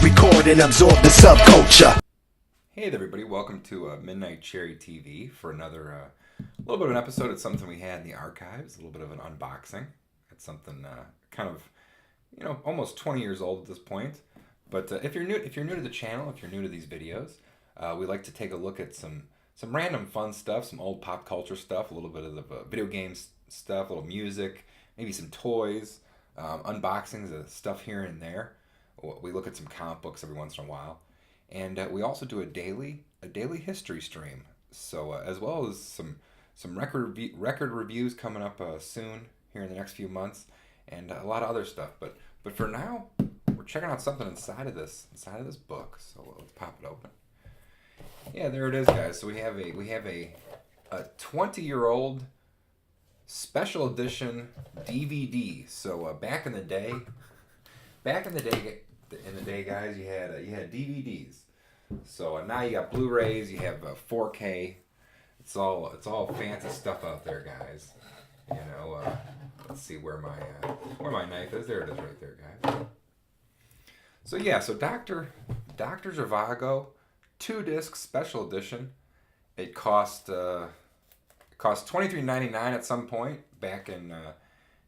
record and absorb the subculture. Hey there, everybody. Welcome to Midnight Cherry TV for another little bit of an episode. It's something we had in the archives, a little bit of an unboxing. It's something kind of, almost 20 years old at this point. But if you're new to the channel, if you're new to these videos, we like to take a look at some random fun stuff, some old pop culture stuff, a little bit of the video games stuff, a little music, maybe some toys, unboxings of stuff here and there. We look at some comic books every once in a while. And we also do a daily history stream. So as well as some record reviews coming up soon here in the next few months, and a lot of other stuff. But for now, we're checking out something inside of this book. So let's pop it open. Yeah, there it is, guys. So we have a 20-year-old special edition DVD. So back in the day, guys, you had DVDs. So now you got Blu-rays, you have 4K. It's all fancy stuff out there, guys. Let's see where my knife is. There it is, right there, guys. So yeah, Doctor Zhivago, 2-disc special edition. It cost $23.99 at some point back in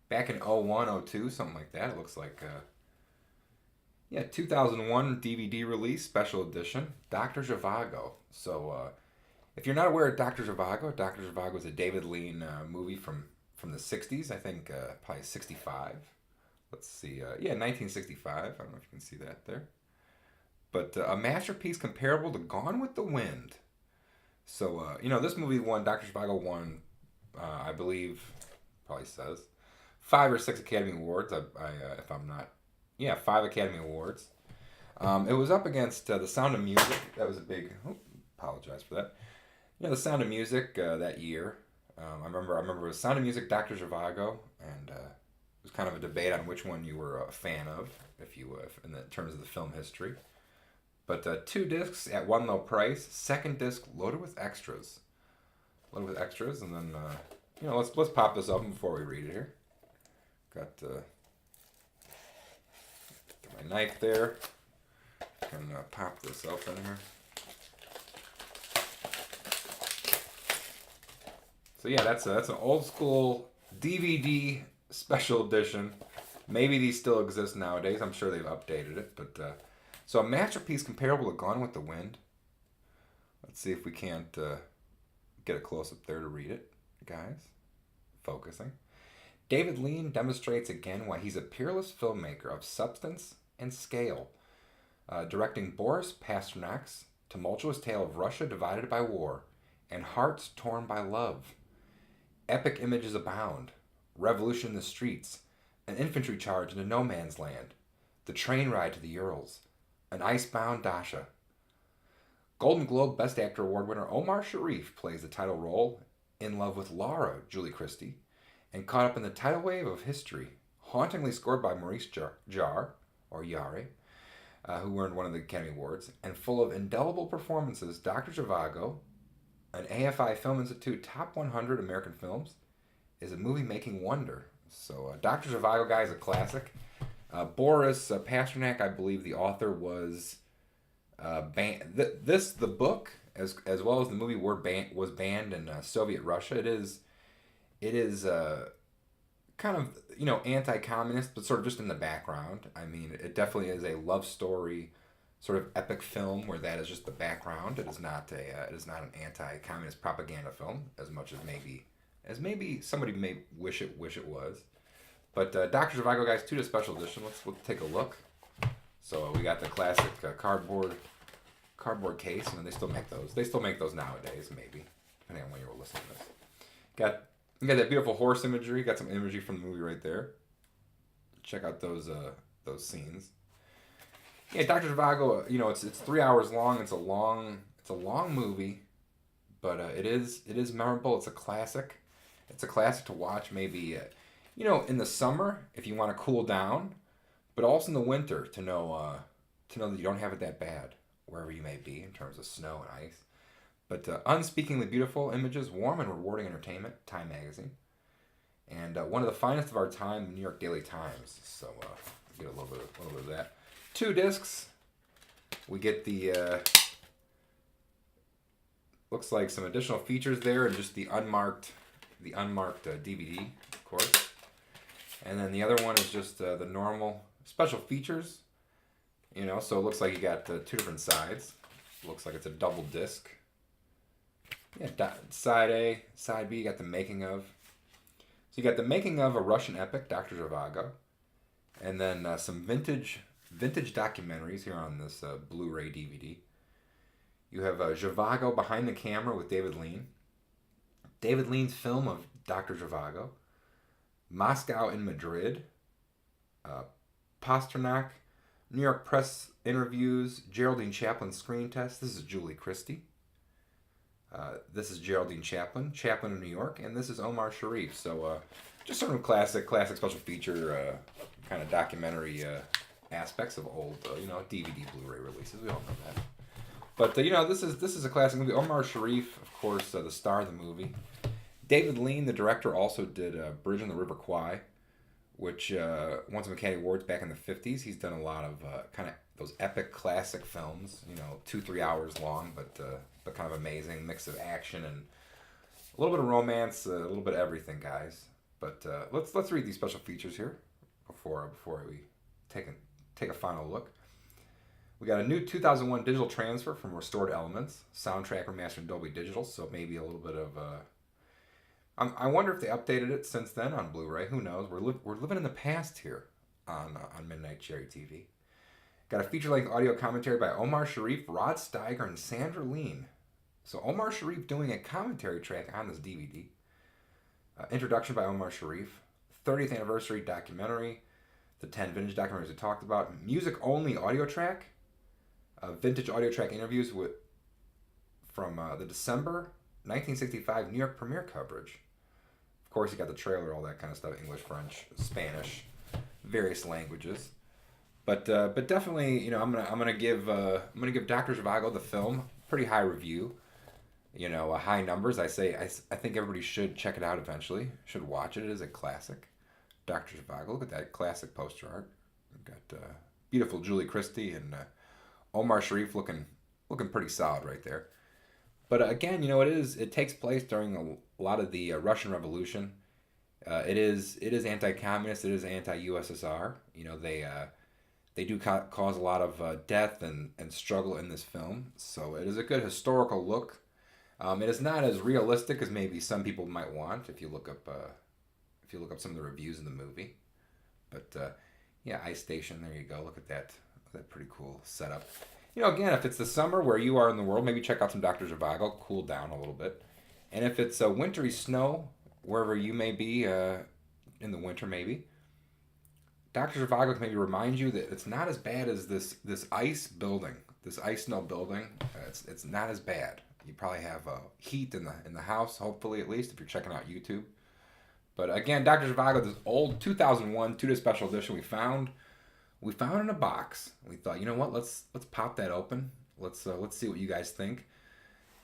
01, 02, something like that. It looks like. 2001 DVD release, special edition, Doctor Zhivago. So, if you're not aware of Doctor Zhivago is a David Lean movie from the 60s, I think, probably 65. Let's see, 1965. I don't know if you can see that there. But a masterpiece comparable to Gone with the Wind. So, this movie Doctor Zhivago won, I believe, probably says, 5 or 6 Academy Awards, if I'm not. 5 Academy Awards. It was up against The Sound of Music. That was a big. Apologize for that. The Sound of Music that year. I remember it was Sound of Music, Doctor Zhivago, and it was kind of a debate on which one you were a fan of, if in terms of the film history. But 2 discs at one low price. 2nd disc loaded with extras. And then let's pop this open before we read it here. Got. My knife there. I can pop this open here. So yeah, that's an old school DVD special edition. Maybe these still exist nowadays. I'm sure they've updated it. But so a masterpiece comparable to Gone with the Wind. Let's see if we can't get a close up there to read it, guys. Focusing. David Lean demonstrates again why he's a peerless filmmaker of substance and scale, directing Boris Pasternak's tumultuous tale of Russia divided by war and hearts torn by love. Epic images abound, revolution in the streets, an infantry charge into no man's land, the train ride to the Urals, an icebound Dasha. Golden Globe Best Actor Award winner Omar Sharif plays the title role, in love with Laura, Julie Christie, and caught up in the tidal wave of history, hauntingly scored by Maurice Jarre, who earned one of the Academy Awards, and full of indelible performances, Dr. Zhivago, an AFI Film Institute Top 100 American Films, is a movie-making wonder. So Dr. Zhivago, guy, is a classic. Boris Pasternak, I believe the author was banned. The book, as well as the movie, was banned in Soviet Russia. It is kind of, anti-communist, but sort of just in the background. I mean, it definitely is a love story, sort of epic film where that is just the background. It is not an anti-communist propaganda film as much as maybe somebody may wish it was. But Doctor Zhivago, guys, 2-disc special edition. Let's take a look. So we got the classic cardboard case, and they still make those. They still make those nowadays, maybe depending on when you were listening to this. You got that beautiful horse imagery. Got some imagery from the movie right there. Check out those scenes. Yeah, Doctor Zhivago. It's 3 hours long. It's a long movie, but it is memorable. It's a classic. It's a classic to watch. Maybe in the summer if you want to cool down, but also in the winter to know that you don't have it that bad wherever you may be in terms of snow and ice. But unspeakingly beautiful images, warm and rewarding entertainment, Time Magazine. And one of the finest of our time, New York Daily Times. So get a little bit of that. 2 discs, We get the looks like some additional features there, and just the unmarked DVD, of course. And then the other one is just the normal special features. You know, so it looks like you got two different sides. Looks like it's a double disc. Yeah, side A, side B. You got the making of. So you got the making of a Russian epic, Doctor Zhivago, and then some vintage documentaries here on this Blu-ray DVD. You have Zhivago behind the camera with David Lean. David Lean's film of Doctor Zhivago. Moscow in Madrid. Pasternak. New York Press interviews. Geraldine Chaplin's screen test. This is Julie Christie. This is Geraldine Chaplin of New York, and this is Omar Sharif. So just sort of classic special feature kind of documentary aspects of old, DVD Blu-ray releases. We all know that. But this is a classic movie. Omar Sharif, of course, the star of the movie. David Lean, the director, also did Bridge on the River Kwai, which won some Academy Awards back in the 50s. He's done a lot of kind of those epic classic films, 2-3 hours long, but kind of amazing mix of action and a little bit of romance, a little bit of everything, guys. But let's read these special features here before we take a final look. We got a new 2001 digital transfer from Restored Elements, soundtrack remastered in Dolby Digital, so maybe a little bit of I wonder if they updated it since then on Blu-ray. Who knows? We're living in the past here on Midnight Cherry TV. Got a feature-length audio commentary by Omar Sharif, Rod Steiger, and Sandra Lean. So Omar Sharif doing a commentary track on this DVD. Introduction by Omar Sharif. 30th anniversary documentary. The 10 vintage documentaries we talked about. Music-only audio track. Vintage audio track interviews from the December 1965 New York premiere coverage. Of course, you got the trailer, all that kind of stuff, English, French, Spanish, various languages. But definitely, I'm gonna give Doctor Zhivago, the film, pretty high review. High numbers. I think everybody should check it out eventually. Should watch it. It is a classic. Doctor Zhivago. Look at that classic poster art. We've got beautiful Julie Christie and Omar Sharif looking pretty solid right there. But again, it takes place during a lot of the Russian Revolution. It is anti-communist. It is anti-USSR. They do cause a lot of death and struggle in this film. So it is a good historical look. It is not as realistic as maybe some people might want if you look up some of the reviews of the movie. But Ice Station. There you go. Look at that. That pretty cool setup. Again, if it's the summer where you are in the world, maybe check out some Doctor Zhivago, cool down a little bit. And if it's a wintry snow, wherever you may be in the winter, maybe, Doctor Zhivago can maybe remind you that it's not as bad as this ice building, this ice snow building. It's not as bad. You probably have heat in the house, hopefully at least, if you're checking out YouTube. But again, Doctor Zhivago, this old 2001 2-disc special edition we found in a box. We thought, let's pop that open. Let's see what you guys think.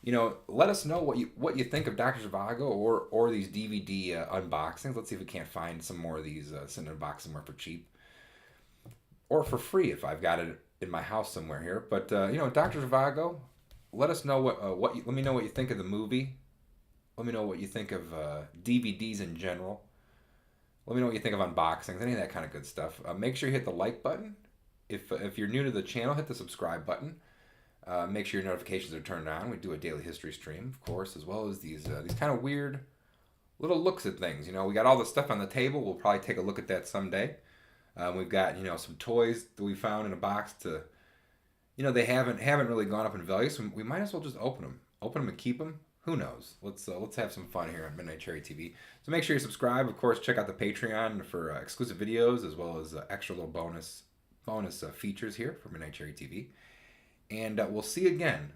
Let us know what you think of Doctor Zhivago or these DVD unboxings. Let's see if we can't find some more of these sitting in a box somewhere for cheap or for free if I've got it in my house somewhere here. But Doctor Zhivago, let us know let me know what you think of the movie. Let me know what you think of DVDs in general. Let me know what you think of unboxings, any of that kind of good stuff. Make sure you hit the like button. If you're new to the channel, hit the subscribe button. Make sure your notifications are turned on. We do a daily history stream, of course, as well as these kind of weird little looks at things. We got all the stuff on the table. We'll probably take a look at that someday. We've got some toys that we found in a box to, they haven't really gone up in value, so we might as well just open them and keep them. Who knows? Let's have some fun here on Midnight Cherry TV. So make sure you subscribe. Of course, check out the Patreon for exclusive videos as well as extra little bonus features here for Midnight Cherry TV. And we'll see you again